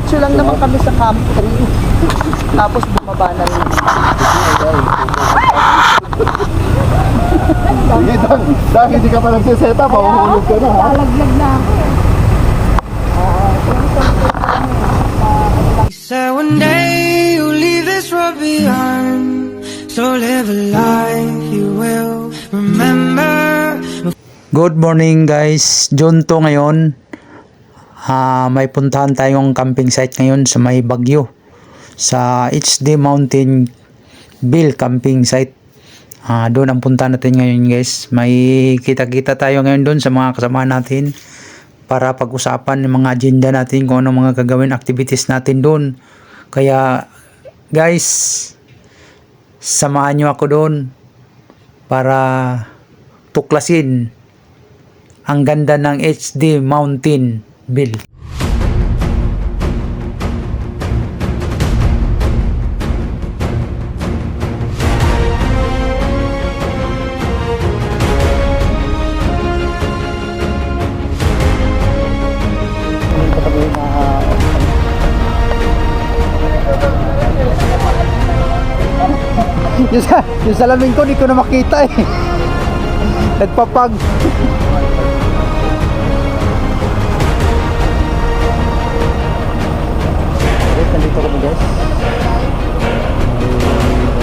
Diretso lang naman kami sa Camp 3. Tapos bumaba na rin. Dahil hindi ka pa nagsiseta, mahuhulog ka na ha. Lalaglag na ako. Said one day you'll leave this world behind, so live a life you will remember. Good morning guys, June 2 ngayon. May puntahan tayong camping site ngayon sa may Baguio, sa HD Mountain Bill camping site. Doon ang punta natin ngayon guys. May kita-kita tayo ngayon doon sa mga kasama natin para pag-usapan yung mga agenda natin, kung ano mga gagawin activities natin doon. Kaya guys, samahan nyo ako doon para tuklasin ang ganda ng HD Mountain Bill. Yung salamin ko, di ko na makita eh. Nagpapag. Guys, nandito kami guys.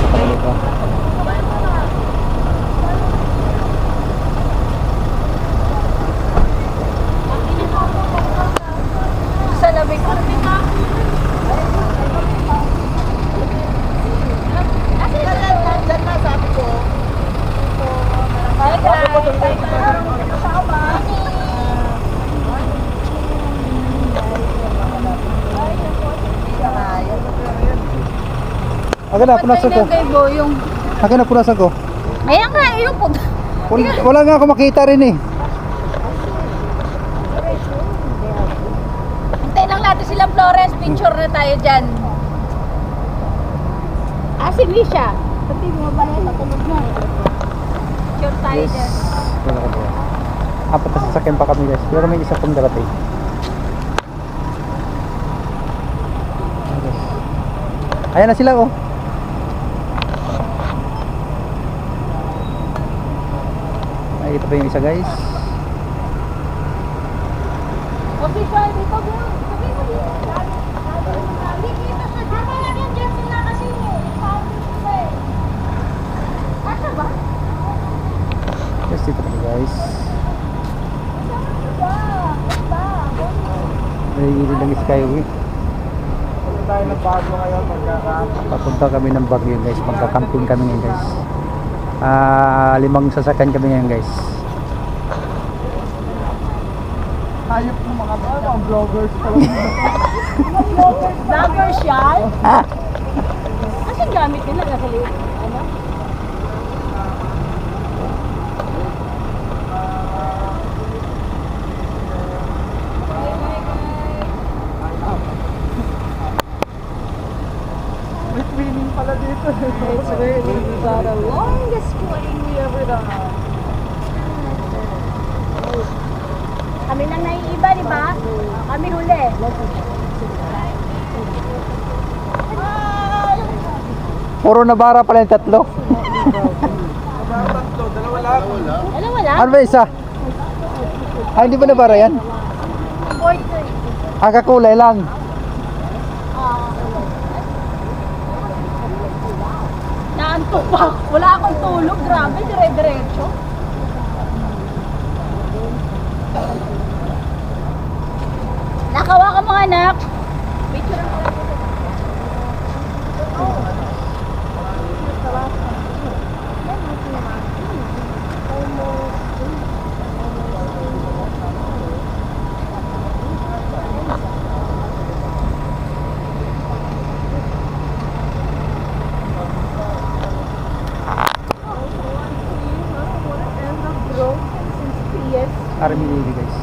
Salamin ko. Akin na, punasan ko. Akin na, punasan ko. Ayan nga, yung po. Wala nga ako makita rin eh. Hintayin lang natin silang Florence. Picture na tayo dyan. Si Misha. Pati mo ba na sa tulog mo? Picture tayo dyan. Wala ka ba? Apat na sasakyan pa kami guys. Pero may isa pang darating. Ayan na sila oh. Ay, ito pa yung isa guys. Okay, so dito bro. Sabi mo dito. Dito sa tama lang yan dyan sila kasi asa ba? Yes, dito pa guys. May hili ng skyway. Tayo ng Baguio ngayon, papunta kami ng Baguio guys. Magka-camping kami ngayon guys. 5 sasakyan kami ngayon guys. Hayop ng mga vloggers pala. Vloggers yan? Asan gamit nila? Ano? May swimming pala dito. It's really the longest plane we ever done. Kami lang naiiba, di ba? Kami huli. Puro nabara pala yung tatlo. Dalawa lang? Ano ba isa? Hindi ba nabara yan? Kakulay lang. Naantok pa. Wala akong tulog. Grabe, dire-diretso. Nakawa ka mga anak. Picture ang Army Navy guys.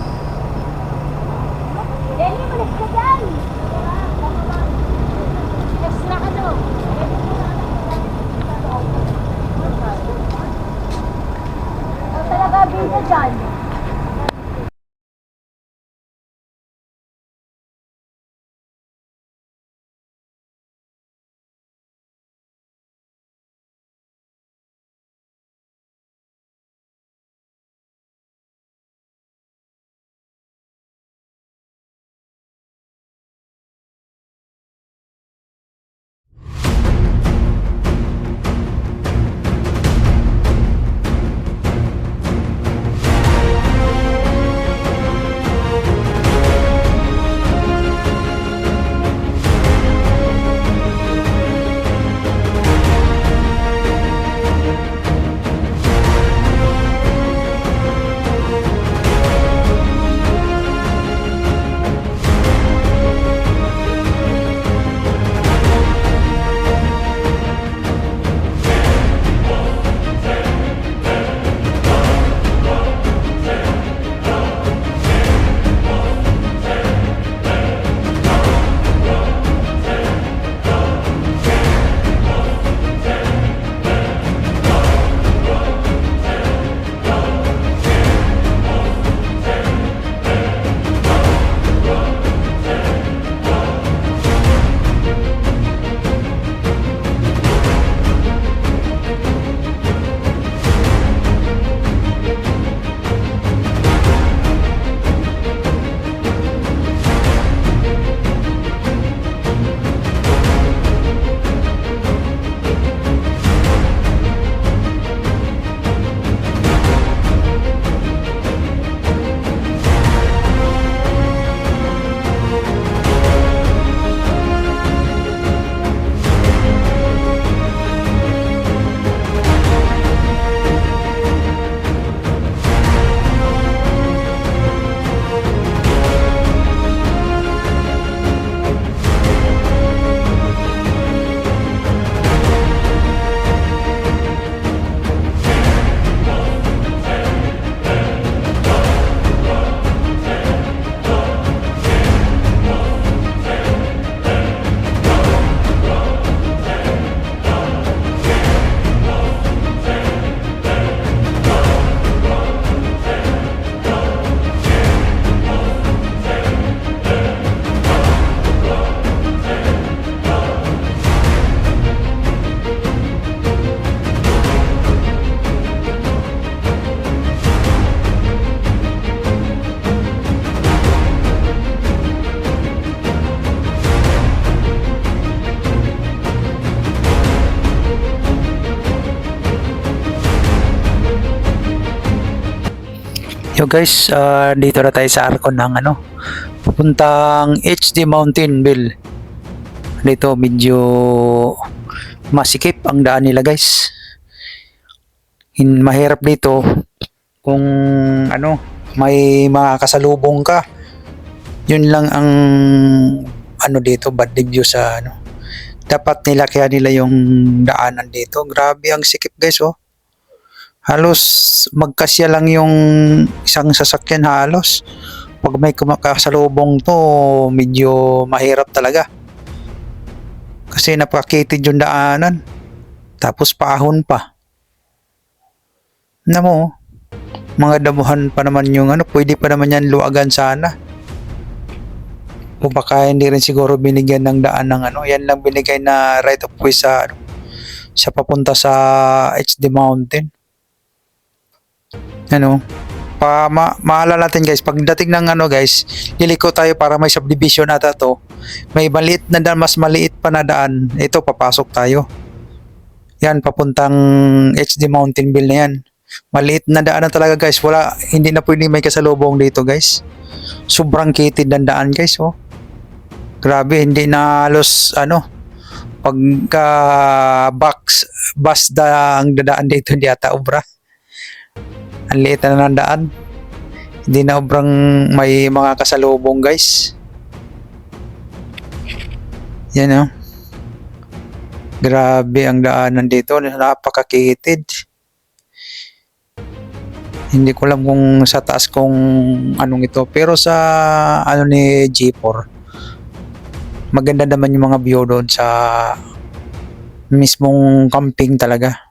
Dali, malis ka dyan! Yo guys, dito na tayo sa arko ng pupuntang HD Mountain Bill. Dito medyo masikip ang daan nila guys. Mahirap dito kung may mga kasalubong ka. Yun lang ang dito, bad review sa Dapat nila kaya nila yung daanan dito. Grabe ang sikip guys oh. Halos magkasya lang yung isang sasakyan halos. Pag may kumakasalubong to, medyo mahirap talaga. Kasi napakitid yung daanan. Tapos paahon pa. Mo, mga damuhan pa naman yung pwede pa naman yan luwagan sana. O baka hindi rin siguro binigyan ng daan ng yan lang binigay na right of way sa papunta sa HD Mountain. Maalala natin guys, pagdating ng guys, liliko tayo para may subdivision ata to. May maliit na daan, mas maliit pa na daan. Ito, papasok tayo. Yan, papuntang HD Mountain Bill na yan. Maliit na daan na talaga guys. Hindi na pwedeng may kasalubong dito guys. Sobrang kitid ng daan guys oh. Grabe, hindi na halos pagka bus ang dadaan dito, hindi ata obra. Ang liit na ng daan. Hindi na obrang may mga kasalubong guys. Yan oh. Grabe ang daanan dito. Napakakitid. Hindi ko alam kung sa taas kung anong ito. Pero sa ni G4, maganda naman yung mga view doon sa mismong camping talaga.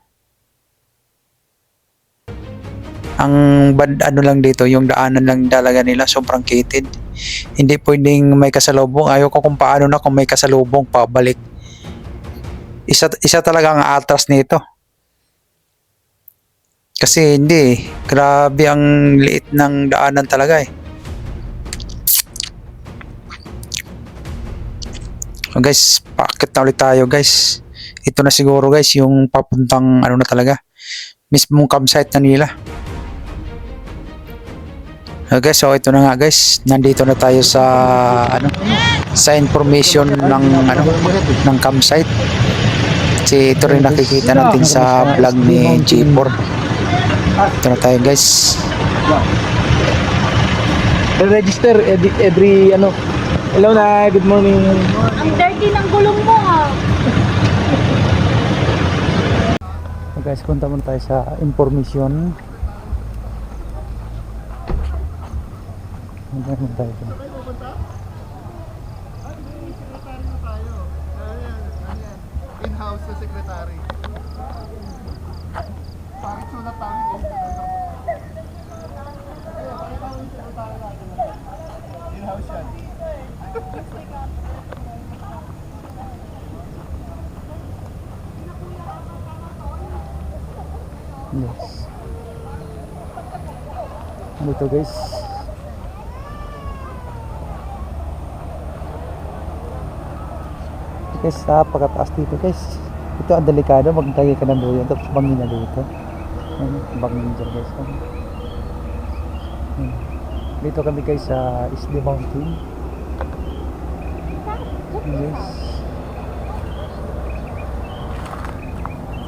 Ang bad lang dito, yung daanan lang talaga nila sobrang kitid. Hindi pwedeng may kasalubong. Ayoko kung paano na kung may kasalubong pabalik. Isa talaga ang atras nito. Kasi hindi, grabe ang liit ng daanan talaga eh. So guys, paakit na ulit tayo guys. Ito na siguro guys yung papuntang na talaga. Mismong campsite na nila. Okay, so ito na nga guys, nandito na tayo sa sa information ng campsite. Kasi ito rin nakikita natin sa vlog ni G4. Ito na tayo guys. Register every Hello na, good morning. Ang dirty ng gulong mo ah. So guys, punta muna tayo sa information. Punta muna tayo. In-house na secretary. Bakit sulat tayo? In-house yan. Yes. Dito guys. Guys, pagkataas dito guys. Ito ang delikado, magkagay ka ng duyan tapos bangin na dito. Bangin dyan guys. Dito kami guys sa SD Mountain. Yes.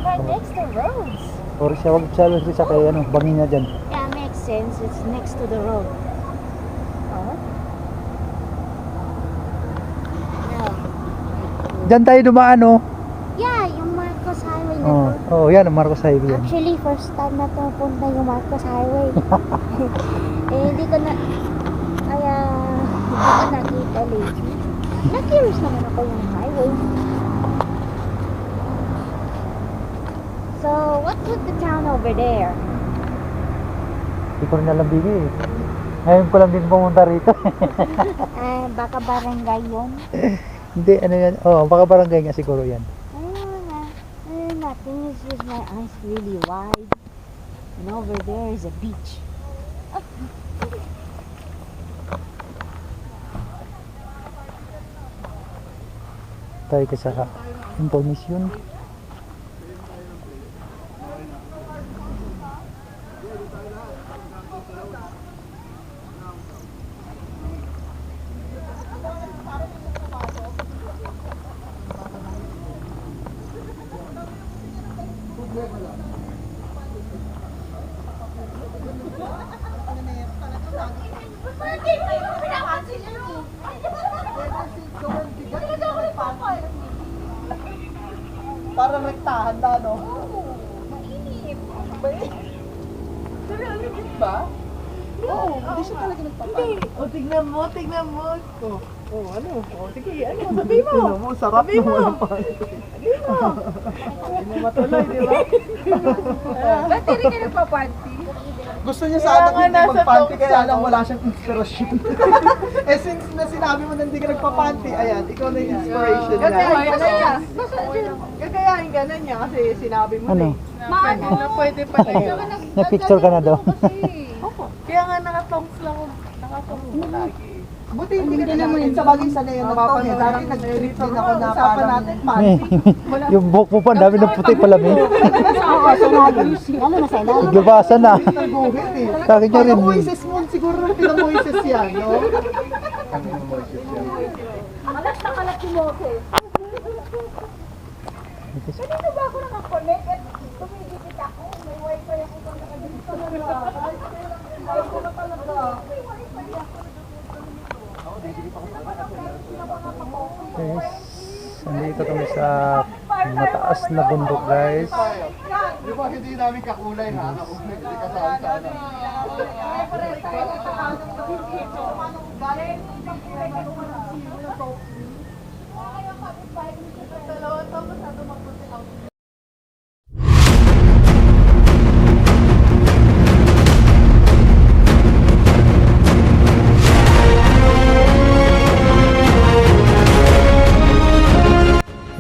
Right next to roads. Or siya, wag siya kay bangin na dyan. Yeah, makes sense. It's next to the road. Oh. No. Dyan tayo dumaan Yeah, yung Marcos Highway na to. Oh, yan ang Marcos Highway yan. Actually, first time na to punta yung Marcos Highway. Hindi ko na... Kaya... Hindi ko nakita lately. Na-curious naman ako yung highway. So, what's with the town over there? Hindi ko rin alam bigay eh. Ngayon ko lang din pumunta rito. Baka barangay yun. Hindi, yan? Baka barangay nga siguro yan. Nothing. It's just my eyes really wide. And over there is a beach. Tayo ka sa information. Parang rektahan na, no? Mainit. Pero ano din ba? Oo, hindi siya talaga nagpapanti. O, tignan mo, tignan mo. Ano? Sige, ano? Sabi mo. Tignan mo, sarap na walang panty. Sabi mo. Hindi mo matuloy, di ba? Ba't hindi ka nagpapanty? Gusto niya sana hindi magpanty, kaya lang wala siyang inspirasyon. Eh, since na sinabi mo na hindi ka nagpapanty, ayan, ikaw na yung inspiration niya. Gagayahin ka na. Gagayahin ka na niya kasi sinabi mo Ano? na Maano? na pwede pa tayo. Na-picture ka na daw. Kaya nga nakatongs lang ako, nakatongs mo lagi. Buti hindi ka naman sa bagay sa nayon nagtong eh. Dati nag-trip din ako na parang natin panty. Yung buhok mo pa, ang dami ng puti pala, may. Oo, sinabi. Ano na sa ilalim? Gabasa na. Nag-uhit eh. Sa akin niya rin, Ang eh. Moises mo, siguro ilang Moises yan, no? Alas na kalat si Moses. Kanina ba ako nakakonect? At tumigit ako. May wifi ako pag nakadito na lang. Ay, ko na talaga. May wifi ako. Guys, nandito kami sa mataas na bundok, guys. Di ba hindi namin kakulay ha? Kakulay, hindi kasama sa ano.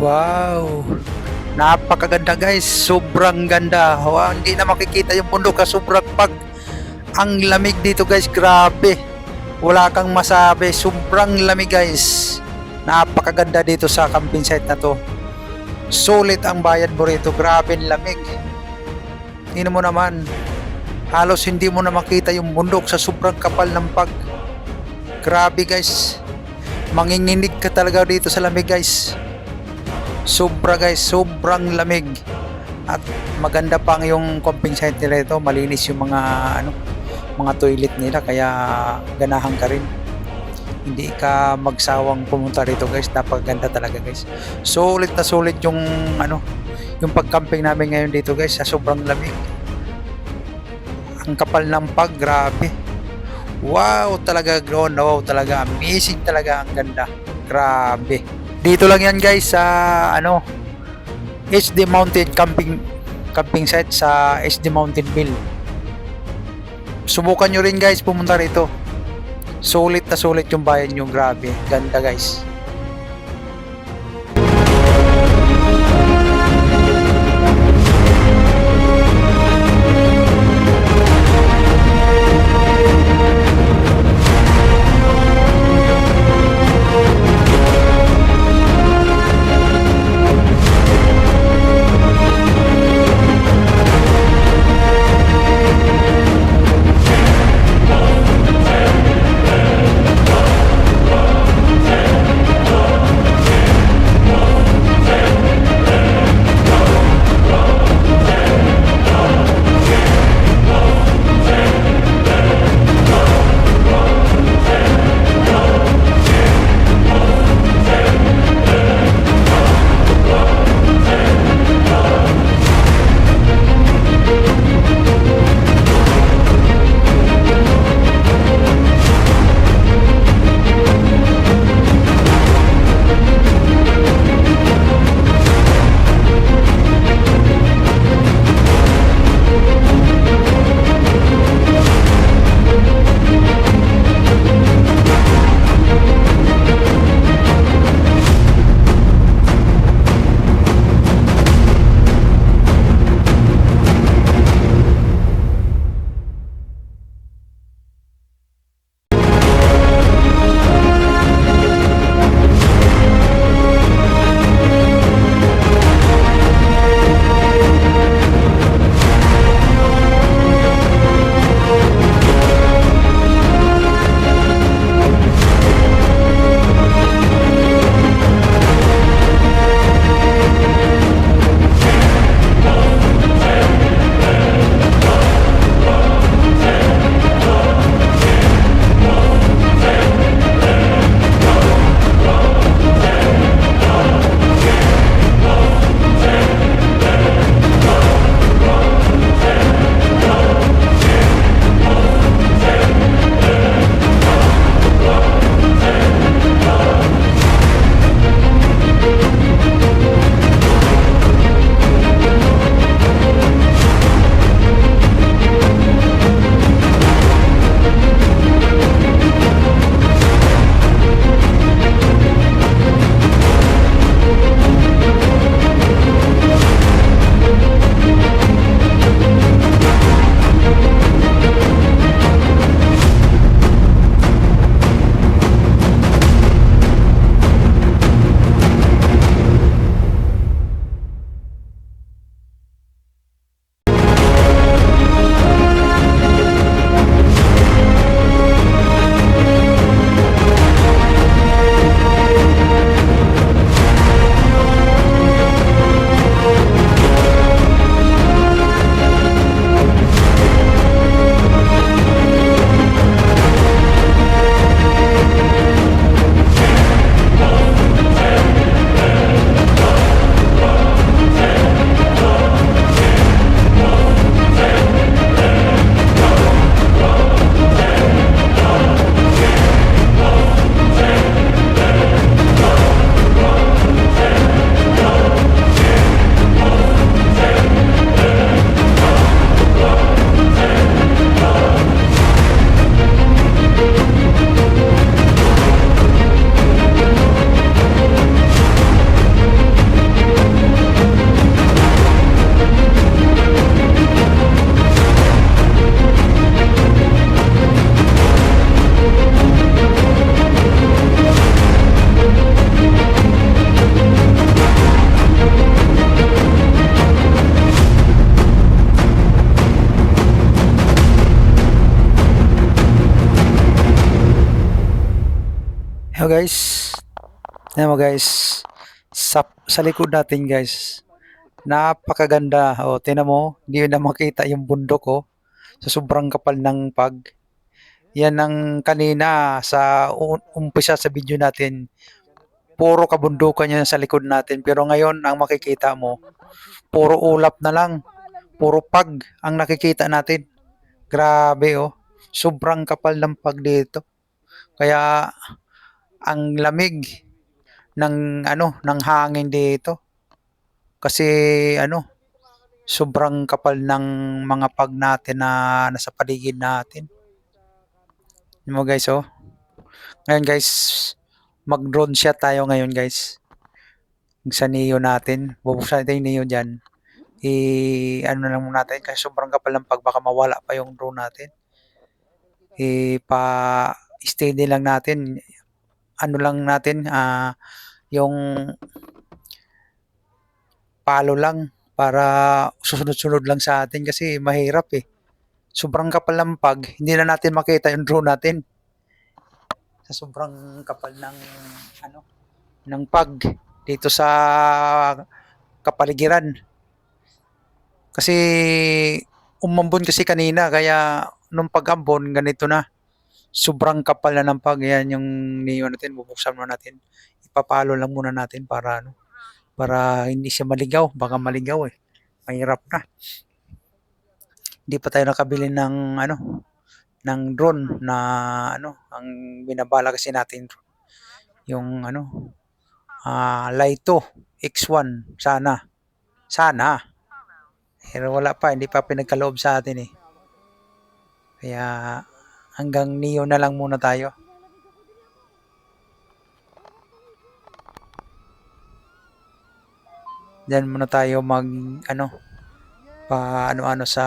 Wow! Napakaganda guys, sobrang ganda. Wow, hindi na makikita yung bundok ka, sobrang pag ang lamig dito guys, grabe. Wala kang masabi, sobrang lamig guys. Napakaganda dito sa camping site na to. Sulit ang bayad mo rito, grabe ang lamig. Tingnan mo naman, halos hindi mo na makita yung bundok sa sobrang kapal ng pag. Grabe guys, manginginig ka talaga dito sa lamig guys. Sobra guys, sobrang lamig. At maganda pang yung camping site nila ito, malinis yung mga mga toilet nila, kaya ganahan ka rin. Hindi ka magsawang pumunta rito guys, napakaganda talaga guys. Sulit na sulit yung yung pag-camping namin ngayon dito guys, sa sobrang lamig. Ang kapal ng pag, grabe. Wow talaga, wow talaga, amazing talaga, ang ganda. Grabe. Dito lang yan guys sa HD Mountain camping site sa HD Mountain Bill. Subukan nyo rin guys pumunta rito. Sulit na sulit yung bayan nyo, grabe. Ganda guys. Ayan mo guys, sa likod natin guys, napakaganda. O, tinan mo, hindi na makita yung bundok ko sa sobrang kapal ng pag. Yan ang kanina sa umpisa sa video natin. Puro kabundukan yan sa likod natin. Pero ngayon, ang makikita mo, puro ulap na lang. Puro pag ang nakikita natin. Grabe oh. Sobrang kapal ng pag dito. Kaya ang lamig ng hangin dito. Kasi sobrang kapal ng mga pag natin na nasa paligid natin. Yun mo guys oh. Ngayon guys, mag-drone shot tayo ngayon guys. Sa Neo natin. Bubuksan natin yung Neo dyan. Ano na lang muna natin kasi sobrang kapal ng pag baka mawala pa yung drone natin. Pa-steady lang natin. Ano lang natin, yung palo lang para susunod-sunod lang sa atin kasi mahirap eh. Sobrang kapal ng pag, hindi na natin makita yung drone natin. Sa sobrang kapal ng pag dito sa kapaligiran. Kasi umambon kasi kanina kaya nung pag-ambon ganito na. Sobrang kapal na ng pag. Yan yung Neo natin, bubuksan muna natin. Ipapalo lang muna natin para hindi siya maligaw. Baka maligaw eh. Mahirap na. Hindi pa tayo nakabili ng drone na ang binabala kasi natin yung Lito X1 sana pero wala pa, hindi pa pinagkaloob sa atin eh, kaya hanggang Neo na lang muna tayo. Diyan muna tayo mag pa ano sa